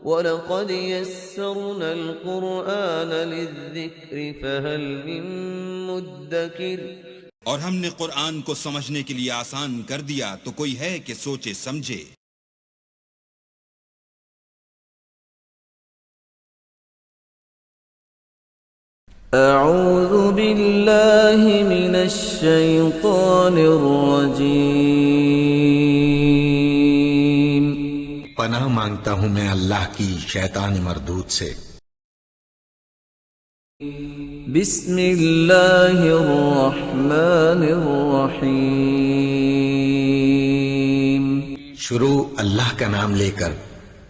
وَلَقَدْ يَسَّرْنَا الْقُرْآنَ لِلذِّكْرِ فَهَلْ مِن مُّدَّكِرٍ، اور ہم نے قرآن کو سمجھنے کے لیے آسان کر دیا تو کوئی ہے کہ سوچے سمجھے۔ اعوذ باللہ من الشیطان الرجیم، پناہ مانگتا ہوں میں اللہ کی شیطان مردود سے۔ بسم اللہ الرحمن الرحیم، شروع اللہ کا نام لے کر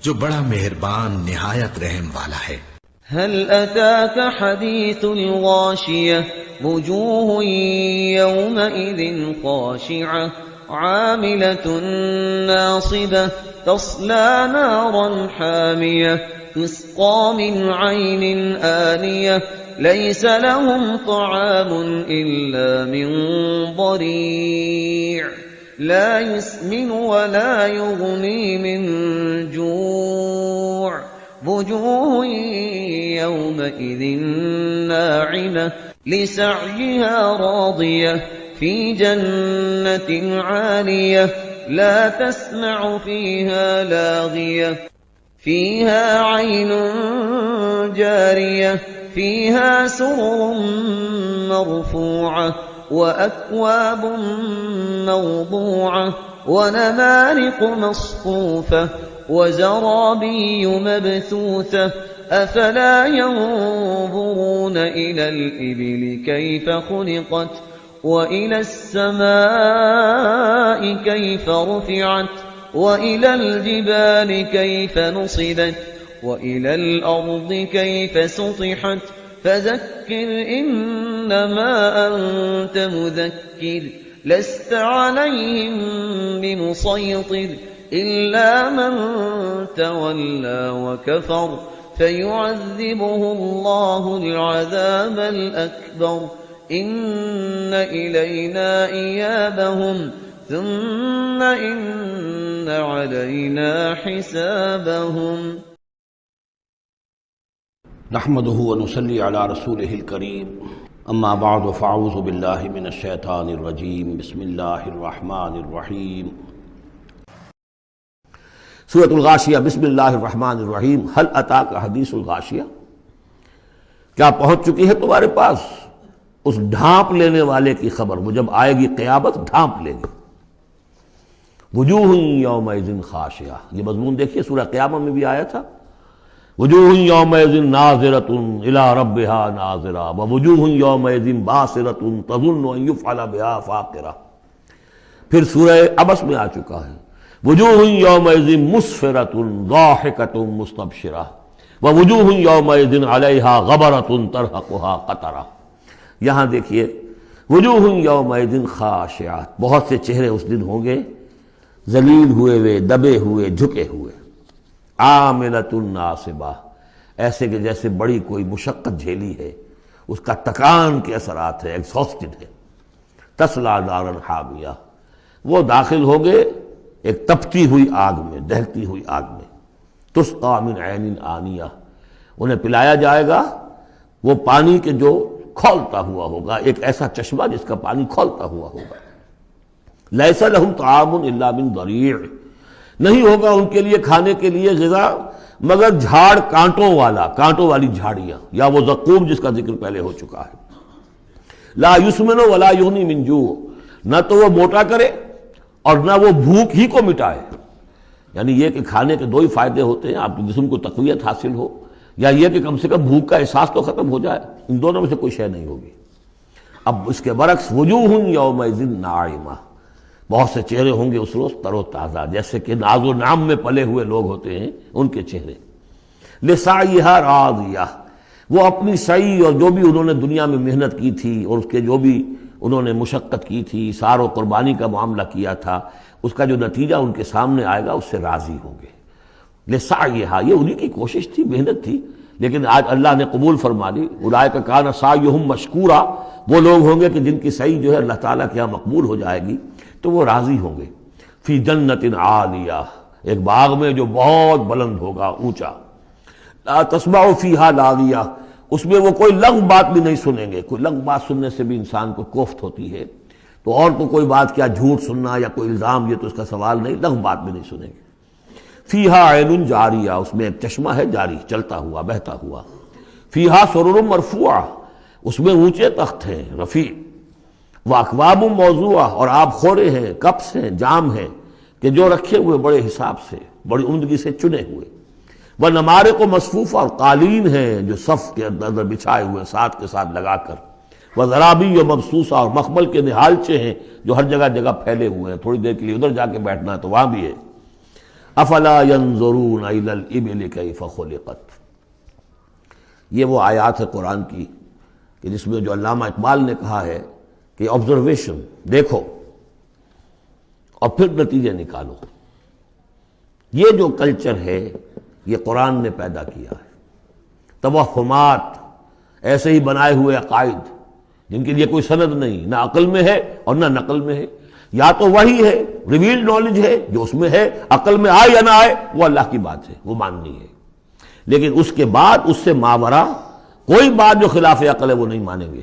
جو بڑا مہربان نہایت رحم والا ہے۔ هل أتاك حديث الغاشية، وجوه يومئذ خاشعة عاملة ناصبة تصلى نارا حامية تسقى من عين آنية ليس لهم طعام إلا من ضريع لا يسمن ولا يغني من جوع وجوه يومئذ ناعمة لسعيها راضية في جنة عالية لا تسمع فيها لاغية فيها عين جارية فيها سرر مرفوعة وأكواب موضوعة ونمارق مصفوفة وزرابي مبثوثة أفلا ينظرون إلى الإبل كيف خلقت وإلى السماء كيف رفعت وإلى الجبال كيف نصبت وإلى الأرض كيف سطحت فذكر إنما أنت مذكر لست عليهم بمسيطر إلا من تولى وكفر فيعذبه الله العذاب الأكبر إن إلينا إيابهم ثم إن علينا حسابهم۔ نحمده ونصلي على رسوله الكريم، اما بعد فاعوذ بالله من الشيطان الرجيم، بسم الله الرحمن الرحيم۔ سورۃ الغاشیہ، بسم اللہ الرحمن الرحیم۔ هل اتاک حدیث الغاشیہ، کیا پہنچ چکی ہے تمہارے پاس اس ڈھانپ لینے والے کی خبر؟ وہ جب آئے گی قیامت ڈھانپ لے گی۔ وجوہ یومئذ خاشعہ، یہ مضمون دیکھیے سورہ قیامہ میں بھی آیا تھا۔ وجوہ یومئذ ناظرۃ الی ربہا ناظرہ ووجوہ یومئذ باسرۃ تظن ان یفعل بہا فاقرہ۔ پھر سورہ عبس میں آ چکا ہے وجوہ یومئذ مسفرۃ ضاحکۃ مستبشرہ ووجوہ یومئذ علیہا غبرۃ ترہقہا قطرہ۔ یہاں دیکھیے وجوہ یومئذ خاشعہ، بہت سے چہرے اس دن ہوں گے ذلیل ہوئے ہوئے، دبے ہوئے، جھکے ہوئے۔ عاملۃ ناصبہ، ایسے کہ جیسے بڑی کوئی مشقت جھیلی ہے، اس کا تکان کے اثرات ہے، ایگزاسٹڈ ہے۔ تصلیٰ نارا حامیہ، وہ داخل ہو گئے ایک تپتی ہوئی آگ میں، دہتی ہوئی آگ میں۔ تسقیٰ من عین آنیہ، انہیں پلایا جائے گا وہ پانی کے جو کھولتا ہوا ہوگا، ایک ایسا چشمہ جس کا پانی کھولتا ہوا ہوگا۔ لیس لہم طعام الا من ضریع، نہیں ہوگا ان کے لیے کھانے کے لیے غذا مگر جھاڑ کانٹوں والا، کانٹوں والی جھاڑیاں، یا وہ زقوم جس کا ذکر پہلے ہو چکا ہے۔ لا یسمن ولا یغنی من جوع، نہ تو وہ موٹا کرے اور نہ وہ بھوک ہی کو مٹائے۔ یعنی یہ کہ کھانے کے دو ہی فائدے ہوتے ہیں، آپ کے جسم کو تقویت حاصل ہو، یا یہ کہ کم سے کم بھوک کا احساس تو ختم ہو جائے۔ ان دونوں میں سے کوئی شے نہیں ہوگی۔ اب اس کے برعکس وجوہ یومئذ ناعمہ، بہت سے چہرے ہوں گے اس روز تر و تازہ، جیسے کہ ناز و نعم میں پلے ہوئے لوگ ہوتے ہیں ان کے چہرے۔ لسعیہا راضیہ، وہ اپنی سعی اور جو بھی انہوں نے دنیا میں محنت کی تھی اور اس کے جو بھی انہوں نے مشقت کی تھی، اثار و قربانی کا معاملہ کیا تھا، اس کا جو نتیجہ ان کے سامنے آئے گا اس سے راضی ہوں گے۔ لسعیہا، یہ انہی کی کوشش تھی، محنت تھی، لیکن آج اللہ نے قبول فرما لی۔ اولئک کان سعیہم مشکورا، وہ لوگ ہوں گے کہ جن کی سعی جو ہے اللہ تعالیٰ کے یہاں مقبول ہو جائے گی تو وہ راضی ہوں گے۔ فی جنت عالیہ، ایک باغ میں جو بہت بلند ہوگا، اونچا۔ لا تسمعوا فیہا لاغیہ، اس میں وہ کوئی لغو بات بھی نہیں سنیں گے. کوئی لغو بات سننے سے بھی انسان کو کوفت ہوتی ہے، تو اور تو کوئی بات کیا جھوٹ سننا یا کوئی الزام، یہ تو اس کا سوال نہیں. لغو بات بھی نہیں سنیں گے. فیہا عین جاریہ، اس میں ایک چشمہ ہے جاری، چلتا ہوا بہتا ہوا. فیہا سرر مرفوعہ، اس میں اونچے تخت ہیں رفیع. واکواب موضوعہ، اور آب خورے ہیں، کپس ہیں، جام ہیں کہ جو رکھے ہوئے بڑے حساب سے، بڑی عمدگی سے چنے ہوئے. وہ نمارق و مصفوفہ، اور قالین ہیں جو صف کے اندر بچھائے ہوئے ساتھ کے ساتھ لگا کر. وہ ذرابی و مبسوسہ، اور مخمل کے نہالچے ہیں جو ہر جگہ جگہ پھیلے ہوئے ہیں، تھوڑی دیر کے لیے ادھر جا کے بیٹھنا ہے تو وہاں بھی ہے. افلا ينظرون الى الابل كيف خلقت، یہ وہ آیات ہے قرآن کی کہ جس میں جو علامہ اقبال نے کہا ہے کہ آبزرویشن، دیکھو اور پھر نتیجے نکالو. یہ جو کلچر ہے یہ قرآن نے پیدا کیا ہے. توہمات، ایسے ہی بنائے ہوئے عقائد جن کے لیے کوئی سند نہیں، نہ عقل میں ہے اور نہ نقل میں ہے. یا تو وہی ہے، ریویلڈ نالج ہے جو اس میں ہے، عقل میں آئے یا نہ آئے وہ اللہ کی بات ہے، وہ ماننی ہے. لیکن اس کے بعد اس سے ماورا کوئی بات جو خلاف عقل ہے وہ نہیں مانیں گے.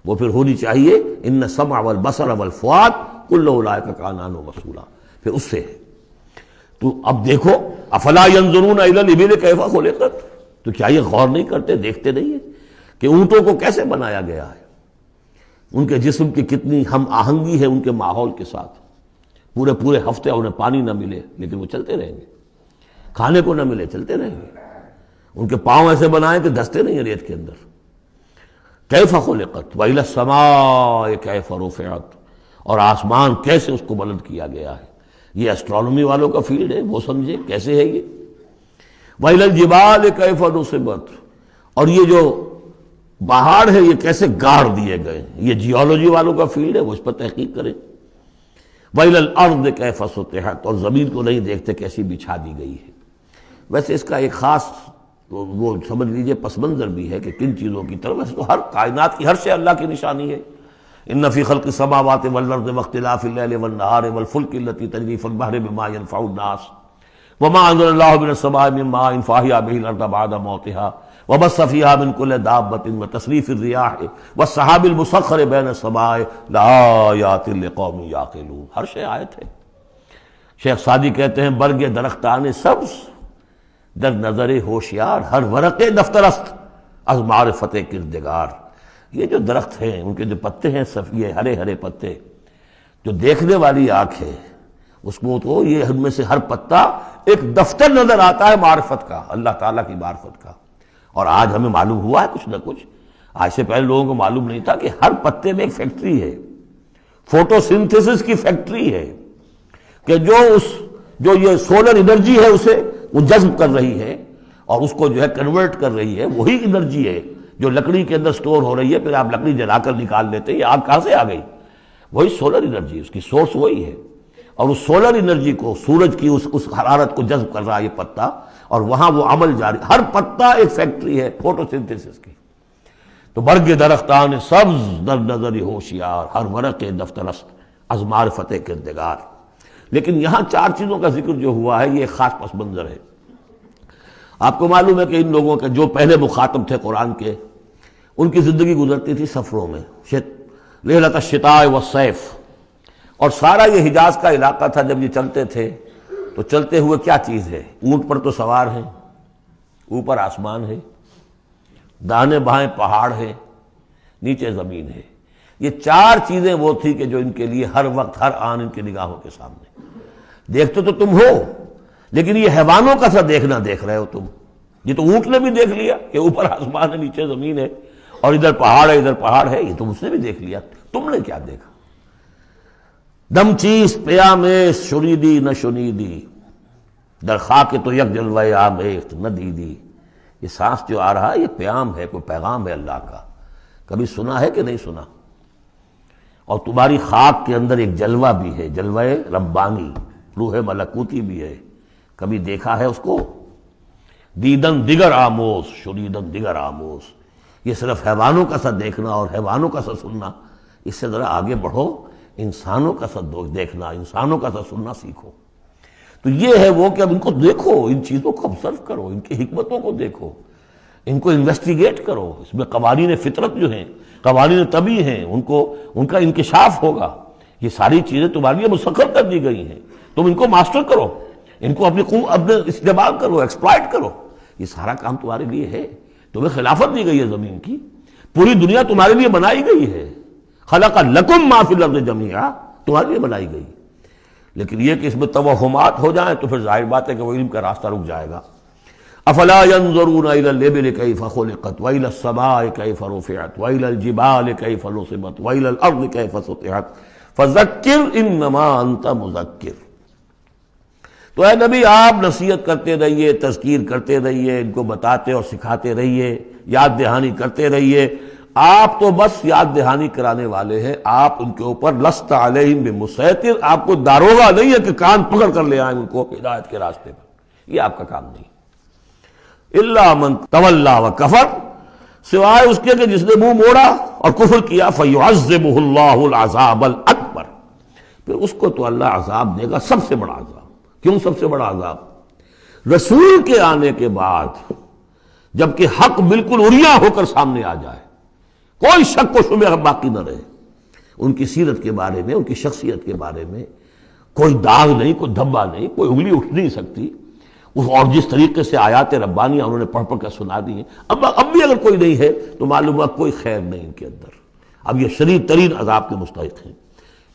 وہ پھر ہونی چاہیے ان السمع والبصر والفؤاد کل اولئک کان عنہ مسئولا، پھر اس سے ہے. تو اب دیکھو افلا ينظرون الى الابل كيف خلقت، تو کیا یہ غور نہیں کرتے، دیکھتے نہیں ہیں کہ اونٹوں کو کیسے بنایا گیا ہے، ان کے جسم کی کتنی ہم آہنگی ہے ان کے ماحول کے ساتھ. پورے پورے ہفتے انہیں پانی نہ ملے لیکن وہ چلتے رہیں گے، کھانے کو نہ ملے چلتے رہیں گے. ان کے پاؤں ایسے بنائے کہ دھستے نہیں ہیں ریت کے اندر. کیف خلقت وإلی السماء کیف رفعت، اور آسمان کیسے اس کو بلند کیا گیا ہے. یہ اسٹرانومی والوں کا فیلڈ ہے، وہ سمجھے کیسے ہے یہ. وإلی الجبال کیف نصبت، اور یہ جو پہاڑ ہے یہ کیسے گاڑ دیے گئے، یہ جیولوجی والوں کا فیلڈ ہے، وہ اس پر تحقیق کریں. وإلی الارض کیف سطحت، اور زمین کو نہیں دیکھتے کیسی بچھا دی گئی ہے. ویسے اس کا ایک خاص وہ سمجھ لیجئے پس منظر بھی ہے کہ کن چیزوں کی طرف، ویسے تو ہر کائنات کی ہر شے اللہ کی نشانی ہے. ان فی خلق السماوات والارض واختلاف اللیل والنہار والفلک التی تجری فی البحر بما ينفع الناس وما انزل اللہ من السماء من ماء فاحیا به الارض بعد موتها وبث فيها من كل دابة وتصريف الرياح والسحاب المسخر بين السماء لآیات لقوم یعقلون. ہر شے آیت ہے. شیخ سعدی کہتے ہیں برگ درختان سبز در نظر ہوشیار، ہر ورق دفترست از معرفت کردگار. یہ جو درخت ہیں ان کے جو پتے ہیں سفید ہرے ہرے پتے، جو دیکھنے والی آنکھ ہے اس کو تو یہ ان میں سے ہر پتا ایک دفتر نظر آتا ہے معرفت کا، اللہ تعالیٰ کی معرفت کا. اور آج ہمیں معلوم ہوا ہے کچھ نہ کچھ. آج سے پہلے لوگوں کو معلوم نہیں تھا کہ ہر پتے میں ایک فیکٹری ہے، فوٹو سنتھسس کی فیکٹری ہے، کہ جو یہ سولر انرجی ہے اسے وہ جذب کر رہی ہے اور اس کو جو ہے کنورٹ کر رہی ہے. وہی انرجی ہے جو لکڑی کے اندر سٹور ہو رہی ہے، پھر آپ لکڑی جلا کر نکال لیتے ہیں. یہ آگ کہاں سے آ گئی؟ وہی سولر انرجی، اس کی سورس وہی ہے. اور اس سولر انرجی کو، سورج کی اس حرارت کو جذب کر رہا ہے یہ پتا، اور وہاں وہ عمل جاری. ہر پتا ایک فیکٹری ہے فوٹو سنتھسس کی. تو برگ درختان سبز در نظر ہوشیار، ہر ورق دفترست از معرفت کردگار. لیکن یہاں چار چیزوں کا ذکر جو ہوا ہے یہ ایک خاص پس منظر ہے. آپ کو معلوم ہے کہ ان لوگوں کے جو پہلے مخاطب تھے قرآن کے، ان کی زندگی گزرتی تھی سفروں میں، لیلۃ الشتاء والصیف. اور سارا یہ حجاز کا علاقہ تھا. جب یہ چلتے تھے تو چلتے ہوئے کیا چیز ہے؟ اونٹ پر تو سوار ہیں، اوپر آسمان ہے، داہنے بائیں پہاڑ ہے، نیچے زمین ہے. یہ چار چیزیں وہ تھی کہ جو ان کے لیے ہر وقت ہر آن ان کی نگاہوں کے سامنے. دیکھتے تو تم ہو لیکن یہ حیوانوں کا سا دیکھنا دیکھ رہے ہو تم. یہ تو اونٹ نے بھی دیکھ لیا کہ اوپر آسمان ہے نیچے زمین ہے اور ادھر پہاڑ ہے ادھر پہاڑ ہے. یہ تو اس نے بھی دیکھ لیا. تم نے کیا دیکھا؟ دم چیز پیامِ شریدی نہ شنیدی در خاک تو یک جلوہ آمیخت نہ دیدی. یہ سانس جو آ رہا ہے یہ پیام ہے، کوئی پیغام ہے اللہ کا. کبھی سنا ہے کہ نہیں سنا؟ اور تمہاری خاک کے اندر ایک جلوہ بھی ہے، جلوہ ربانی، روح ملکوتی بھی ہے. کبھی دیکھا ہے اس کو؟ دیدن دیگر آموز شنیدن دیگر آموز. یہ صرف حیوانوں کا سا دیکھنا اور حیوانوں کا سا سننا. اس سے ذرا آگے بڑھو، انسانوں کا سا دیکھنا، انسانوں کا سا سننا سیکھو. تو یہ ہے وہ کہ اب ان کو دیکھو، ان چیزوں کو آبزرو کرو، ان کی حکمتوں کو دیکھو، ان کو انویسٹیگیٹ کرو، اس میں قوانین فطرت جو ہیں، قوانین طبعی ہیں، ان کا انکشاف ہوگا۔ یہ ساری چیزیں تمہارے لیے مسخر کر دی گئی ہیں، تم ان کو ماسٹر کرو، ان کو اپنے استعمال کرو، ایکسپلائٹ کرو۔ یہ سارا کام تمہارے لیے ہے، تمہیں خلافت دی گئی ہے زمین کی، پوری دنیا تمہارے لیے بنائی گئی ہے۔ خلق لکم ما فی الارض جمیعا، تمہارے لیے بنائی گئی۔ لیکن یہ کہ اس میں توہمات ہو جائیں تو پھر ظاہر بات ہے کہ وہ علم کا راستہ رک جائے گا۔ افلا ينظرون الى الابل كيف خلقت والى السماء كيف رفعت والى الجبال كيف نصبت والى الارض كيف سطحت فذكر انما انت مذکر۔ تو اے نبی آپ نصیحت کرتے رہیے، تذکیر کرتے رہیے، ان کو بتاتے اور سکھاتے رہیے، یاد دہانی کرتے رہیے۔ آپ تو بس یاد دہانی کرانے والے ہیں، آپ ان کے اوپر لست علیہم بمسیطر، آپ کو داروغہ نہیں ہے کہ کان پکڑ کر لے آئیں ان کو ہدایت کے راستے پر، یہ آپ کا کام نہیں۔ الا من تولا وکفر، سوائے اس کے کہ جس نے منہ موڑا اور کفر کیا، فیعذبہ اللہ العذاب الاکبر، پھر اس کو تو اللہ عذاب دے گا، سب سے بڑا عذاب۔ کیوں سب سے بڑا عذاب؟ رسول کے آنے کے بعد جبکہ حق بالکل عریاں ہو کر سامنے آ جائے، کوئی شک و شبہ باقی نہ رہے، ان کی سیرت کے بارے میں، ان کی شخصیت کے بارے میں کوئی داغ نہیں، کوئی دھبا نہیں، کوئی انگلی اٹھ نہیں سکتی، اور جس طریقے سے آیات ربانیہ انہوں نے پڑھ پڑھ کر سنا دی ہیں، اب بھی اگر کوئی نہیں ہے تو معلوم ہوا کوئی خیر نہیں ان کے اندر، اب یہ شدید ترین عذاب کے مستحق ہیں۔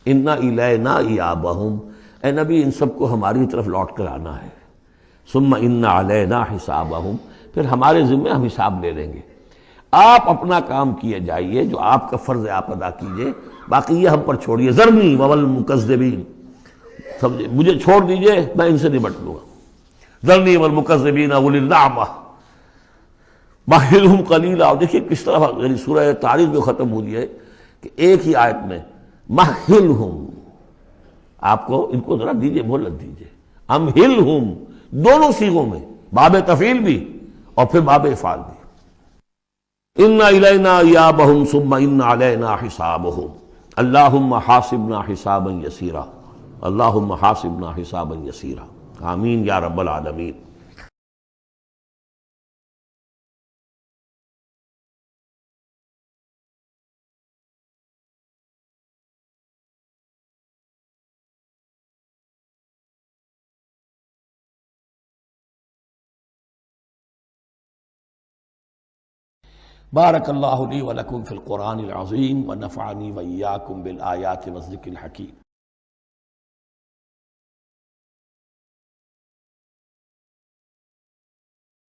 انا الینا ایابہم، اے نبی ان سب کو ہماری طرف لوٹ کر آنا ہے۔ ثم ان علینا حسابہم، پھر ہمارے ذمہ ہم حساب لے لیں گے۔ آپ اپنا کام کیے جائیے، جو آپ کا فرض ہے آپ ادا کیجئے، باقی یہ ہم پر چھوڑیے۔ ذرنی والمکذبین، سمجھے، مجھے چھوڑ دیجئے، میں ان سے نمٹ لوں گا۔ ذرنی والمکذبین اولی النعمہ مہلہم قلیلا، اور دیکھیے کس طرح یعنی سورہ تاریخ میں ختم ہوئی ہے کہ ایک ہی آیت میں مہلہم، آپ کو ان کو ذرا دیجئے، مہلت دیجئے، امہلہم، دونوں صیغوں میں، باب تفعیل بھی اور پھر باب افعال بھی۔ ان الینا ایابہم ثم ان علینا حسابہم اللہم حاسبنا حسابا یسیرا، اللہم حاسبنا حسابا یسیرا، آمین یا رب العالمین۔ بارک اللہ لی ولکم فی القرآن العظیم ونفعنی وإیاکم بالآیات والذکر الحکیم۔